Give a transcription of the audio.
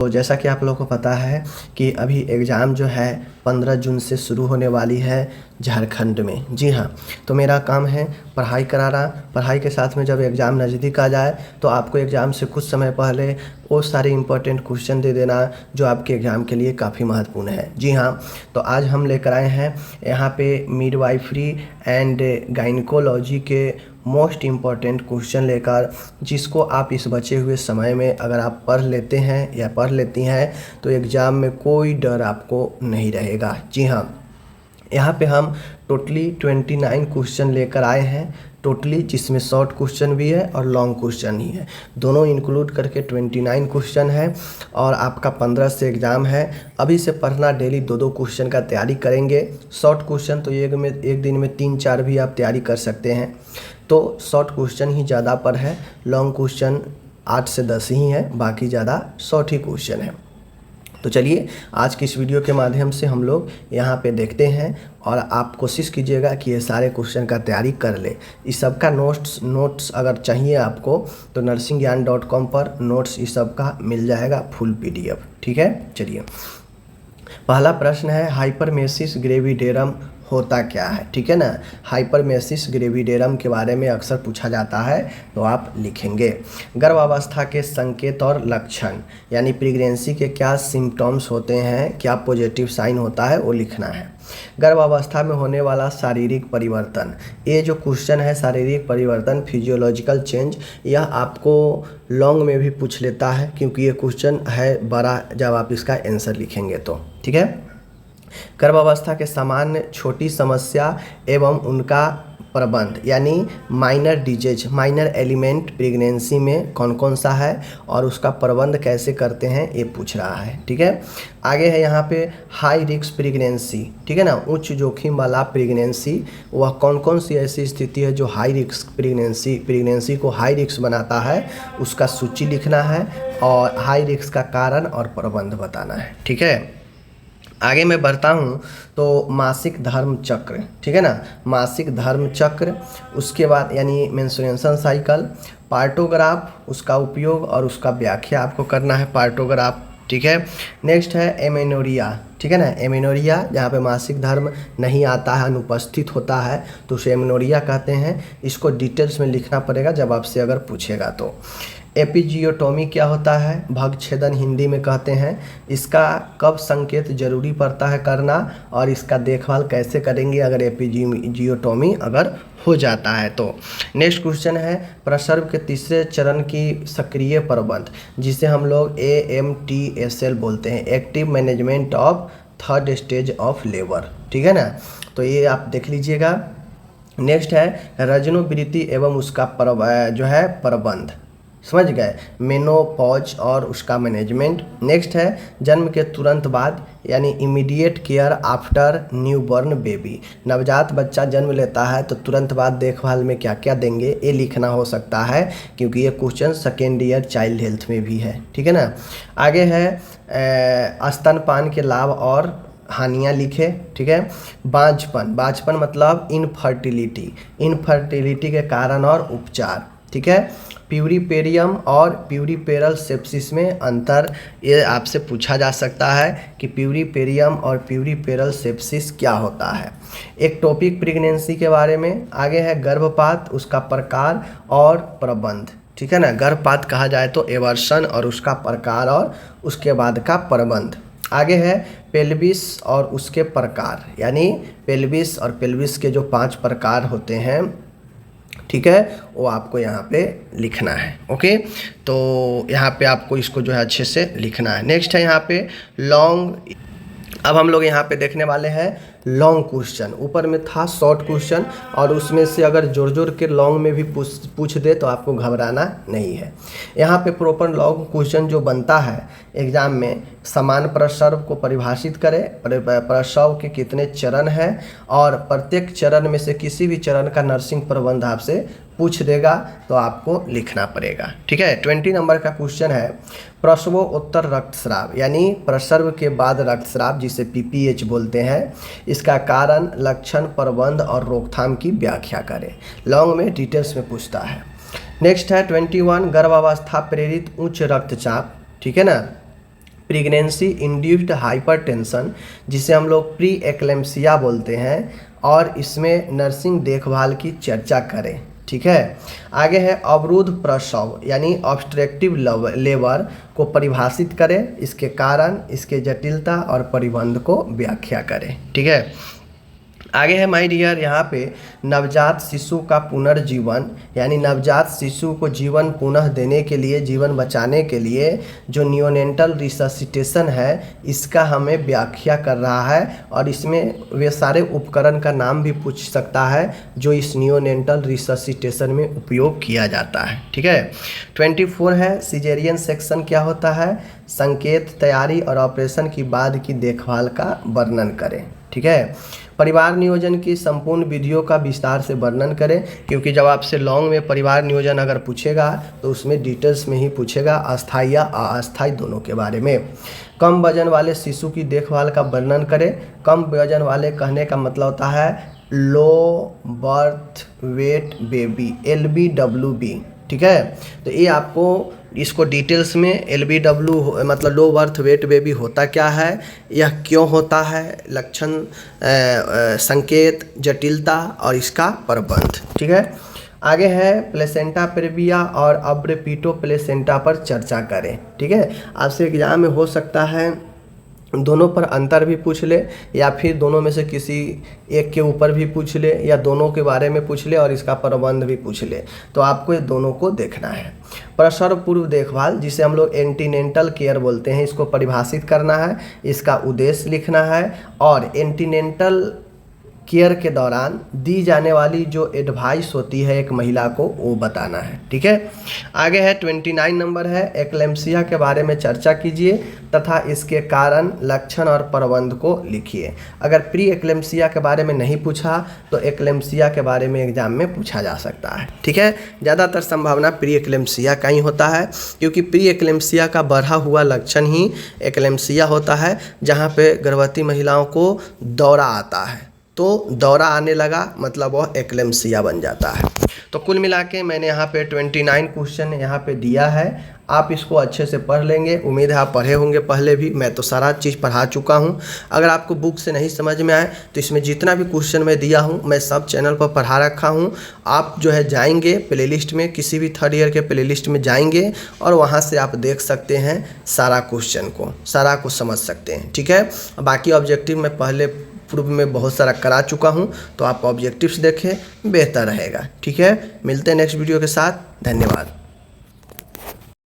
तो जैसा कि आप लोगों को पता है कि अभी एग्ज़ाम जो है 15 जून से शुरू होने वाली है झारखंड में। जी हाँ, तो मेरा काम है पढ़ाई कराना। पढ़ाई के साथ में जब एग्ज़ाम नज़दीक आ जाए तो आपको एग्ज़ाम से कुछ समय पहले वो सारे इंपॉर्टेंट क्वेश्चन दे देना जो आपके एग्ज़ाम के लिए काफ़ी महत्वपूर्ण है। जी हाँ, तो आज हम लेकर आए हैं यहाँ पे मिडवाइफरी एंड गायनिकोलॉजी के मोस्ट इम्पॉर्टेंट क्वेश्चन लेकर, जिसको आप इस बचे हुए समय में अगर आप पढ़ लेते हैं या पढ़ लेती हैं तो एग्ज़ाम में कोई डर आपको नहीं रहेगा। जी हाँ, यहाँ पे हम टोटली 29 क्वेश्चन लेकर आए हैं टोटली, जिसमें शॉर्ट क्वेश्चन भी है और लॉन्ग क्वेश्चन ही है, दोनों इंक्लूड करके 29 क्वेश्चन है। और आपका 15 से एग्ज़ाम है। अभी से पढ़ना, डेली 2-2 क्वेश्चन का तैयारी करेंगे। शॉर्ट क्वेश्चन तो एक दिन में 3-4 भी आप तैयारी कर सकते हैं, तो शॉर्ट क्वेश्चन ही ज़्यादा पर है। लॉन्ग क्वेश्चन 8 से 10 ही है, बाकी ज़्यादा शॉर्ट ही क्वेश्चन है। तो चलिए आज की इस वीडियो के माध्यम से हम लोग यहाँ पे देखते हैं और आप कोशिश कीजिएगा कि ये सारे क्वेश्चन का तैयारी कर ले। इस सब का नोट्स अगर चाहिए आपको तो nursingyan.com पर नोट्स इस सब का मिल जाएगा फुल PDF। ठीक है, चलिए पहला प्रश्न है हाइपरमेसिस ग्रेविडेरम होता क्या है। ठीक है ना, हाइपरमेसिस ग्रेविडेरम के बारे में अक्सर पूछा जाता है, तो आप लिखेंगे गर्भावस्था के संकेत और लक्षण, यानी प्रेगनेंसी के क्या सिम्टम्स होते हैं, क्या पॉजिटिव साइन होता है, वो लिखना है। गर्भावस्था में होने वाला शारीरिक परिवर्तन, ये जो क्वेश्चन है शारीरिक परिवर्तन फिजियोलॉजिकल चेंज, यह आपको लॉन्ग में भी पूछ लेता है क्योंकि ये क्वेश्चन है बड़ा जब आप इसका आंसर लिखेंगे तो। ठीक है, गर्भावस्था के सामान्य छोटी समस्या एवं उनका प्रबंध, यानी minor disease, minor element pregnancy में कौन कौन सा है और उसका प्रबंध कैसे करते हैं, ये पूछ रहा है। ठीक है, आगे है यहाँ पे हाई रिस्क प्रेगनेंसी। ठीक है ना, उच्च जोखिम वाला प्रेगनेंसी, वह कौन कौन सी ऐसी स्थिति है जो हाई रिस्क प्रेगनेंसी को हाई रिस्क बनाता है, उसका सूची लिखना है और हाई रिस्क का कारण और प्रबंध बताना है। ठीक है, आगे मैं बढ़ता हूँ तो मासिक धर्म चक्र। ठीक है ना, मासिक धर्म चक्र, उसके बाद यानी मेंस्ट्रुएशन साइकिल, पार्टोग्राफ, उसका उपयोग और उसका व्याख्या आपको करना है पार्टोग्राफ। ठीक है, नेक्स्ट है एमेनोरिया। ठीक है ना, एमेनोरिया जहाँ पे मासिक धर्म नहीं आता है, अनुपस्थित होता है, तो उसे एमेनोरिया कहते हैं। इसको डिटेल्स में लिखना पड़ेगा जब आपसे अगर पूछेगा तो। एपिजियोटोमी क्या होता है, भगछेदन हिंदी में कहते हैं। इसका कब संकेत जरूरी पड़ता है करना और इसका देखभाल कैसे करेंगे अगर एपिजियोटोमी अगर हो जाता है तो। नेक्स्ट क्वेश्चन है प्रसव के तीसरे चरण की सक्रिय प्रबंध, जिसे हम लोग AMTSL बोलते हैं, active management of third stage of labour. ठीक है ना, तो ये आप देख लीजिएगा। नेक्स्ट है रजनोवृत्ति एवं उसका प्रबंध, समझ गए, मेनोपॉज और उसका मैनेजमेंट। नेक्स्ट है जन्म के तुरंत बाद, यानी immediate care after newborn baby, नवजात बच्चा जन्म लेता है तो तुरंत बाद देखभाल में क्या क्या देंगे, ये लिखना हो सकता है क्योंकि ये question second year child health में भी है। ठीक है ना, आगे है स्तनपान के लाभ और हानियाँ लिखे। ठीक है, बांझपन मतलब इनफर्टिलिटी के कारण और उपचार। ठीक है, प्यूरिपेरियम और प्यूरिपेरल सेप्सिस में अंतर, ये आपसे पूछा जा सकता है कि प्यूरिपेरियम और प्यूरिपेरल सेप्सिस क्या होता है। एक्टोपिक प्रेगनेंसी के बारे में। आगे है गर्भपात, उसका प्रकार और प्रबंध। ठीक है ना, गर्भपात कहा जाए तो एवर्सन और उसका प्रकार और उसके बाद का प्रबंध। आगे है पेल्विस और उसके प्रकार, यानी पेल्विस और पेल्विस के जो 5 प्रकार होते हैं, ठीक है, वो आपको यहाँ पे लिखना है। ओके, तो यहाँ पे आपको इसको जो है अच्छे से लिखना है। नेक्स्ट है यहाँ पे लॉन्ग। अब हम लोग यहाँ पे देखने वाले हैं लॉन्ग क्वेश्चन। ऊपर में था शॉर्ट क्वेश्चन और उसमें से अगर जोड़ के लॉन्ग में भी पूछ दे तो आपको घबराना नहीं है। यहाँ पे प्रॉपर लॉन्ग क्वेश्चन जो बनता है एग्जाम में, समान प्रसव को परिभाषित करें, प्रसव के कितने चरण हैं और प्रत्येक चरण में से किसी भी चरण का नर्सिंग प्रबंध आपसे पूछ देगा तो आपको लिखना पड़ेगा। ठीक है, 20 नंबर का क्वेश्चन है प्रसवोत्तर रक्तस्राव, यानी प्रसव के बाद रक्तस्राव, जिसे PPH बोलते हैं, इसका कारण, लक्षण, प्रबंध और रोकथाम की व्याख्या करें। लॉन्ग में डिटेल्स में पूछता है। नेक्स्ट है 21 गर्भावस्था प्रेरित उच्च रक्तचाप। ठीक है ना, प्रेगनेंसी इंड्यूस्ड हाइपरटेंशन, जिसे हम लोग प्री एक्लेम्सिया बोलते हैं, और इसमें नर्सिंग देखभाल की चर्चा करें। ठीक है, आगे है अवरुद्ध प्रसव यानी ऑब्स्ट्रक्टिव लेबर को परिभाषित करें, इसके कारण, इसके जटिलता और परिबंध को व्याख्या करें। ठीक है, आगे है माय डियर यहाँ पे नवजात शिशु का पुनर्जीवन, यानी नवजात शिशु को जीवन पुनः देने के लिए, जीवन बचाने के लिए जो नियोनेटल रिससिटेशन है, इसका हमें व्याख्या कर रहा है, और इसमें वे सारे उपकरण का नाम भी पूछ सकता है जो इस नियोनेटल रिससिटेशन में उपयोग किया जाता है। ठीक है, 24 है सिजेरियन सेक्शन क्या होता है, संकेत, तैयारी और ऑपरेशन की बाद की देखभाल का वर्णन करें। ठीक है, परिवार नियोजन की संपूर्ण विधियों का विस्तार से वर्णन करें, क्योंकि जब आपसे लॉन्ग में परिवार नियोजन अगर पूछेगा तो उसमें डिटेल्स में ही पूछेगा, अस्थायी या अस्थायी दोनों के बारे में। कम वजन वाले शिशु की देखभाल का वर्णन करें। कम वजन वाले कहने का मतलब होता है low birth weight baby, LBWB। ठीक है, तो ये आपको इसको डिटेल्स में LBW मतलब लो बर्थ वेट बेबी होता क्या है, यह क्यों होता है, लक्षण, संकेत, जटिलता और इसका प्रबंध। ठीक है, आगे है प्लेसेंटा प्रेविया और अब्रेपिटो प्लेसेंटा पर चर्चा करें। ठीक है, आपसे एग्जाम में हो सकता है दोनों पर अंतर भी पूछ ले, या फिर दोनों में से किसी एक के ऊपर भी पूछ ले, या दोनों के बारे में पूछ ले और इसका प्रबंध भी पूछ ले, तो आपको ये दोनों को देखना है। प्रसव पूर्व देखभाल, जिसे हम लोग एंटीनेंटल केयर बोलते हैं, इसको परिभाषित करना है, इसका उद्देश्य लिखना है, और एंटीनेंटल केयर के दौरान दी जाने वाली जो एडवाइस होती है एक महिला को, वो बताना है। ठीक है, आगे है 29 नंबर है एक्लेम्सिया के बारे में चर्चा कीजिए तथा इसके कारण, लक्षण और प्रबंध को लिखिए। अगर प्री एक्लेम्सिया के बारे में नहीं पूछा तो एक्लेम्सिया के बारे में एग्जाम में पूछा जा सकता है। ठीक है, ज़्यादातर संभावना प्री एक्लेम्सिया का ही होता है, क्योंकि प्री एक्लेम्सिया का बढ़ा हुआ लक्षण ही एक्लेम्सिया होता है, जहाँ पे गर्भवती महिलाओं को दौरा आता है, तो दौरा आने लगा मतलब वह एक्लेम्सिया बन जाता है। तो कुल मिला के मैंने यहाँ पे 29 क्वेश्चन यहाँ पे दिया है, आप इसको अच्छे से पढ़ लेंगे। उम्मीद है आप पढ़े होंगे पहले भी, मैं तो सारा चीज़ पढ़ा चुका हूँ। अगर आपको बुक से नहीं समझ में आए तो इसमें जितना भी क्वेश्चन मैं दिया हूँ मैं सब चैनल पर पढ़ा रखा हूँ। आप जो है जाएंगे प्लेलिस्ट में, किसी भी थर्ड ईयर के प्लेलिस्ट में जाएंगे और वहाँ से आप देख सकते हैं सारा क्वेश्चन को, सारा को समझ सकते हैं। ठीक है, बाकी ऑब्जेक्टिव मैं पहले पूर्व में बहुत सारा करा चुका हूँ, तो आप ऑब्जेक्टिव्स देखें, बेहतर रहेगा। ठीक है, मिलते हैं नेक्स्ट वीडियो के साथ, धन्यवाद।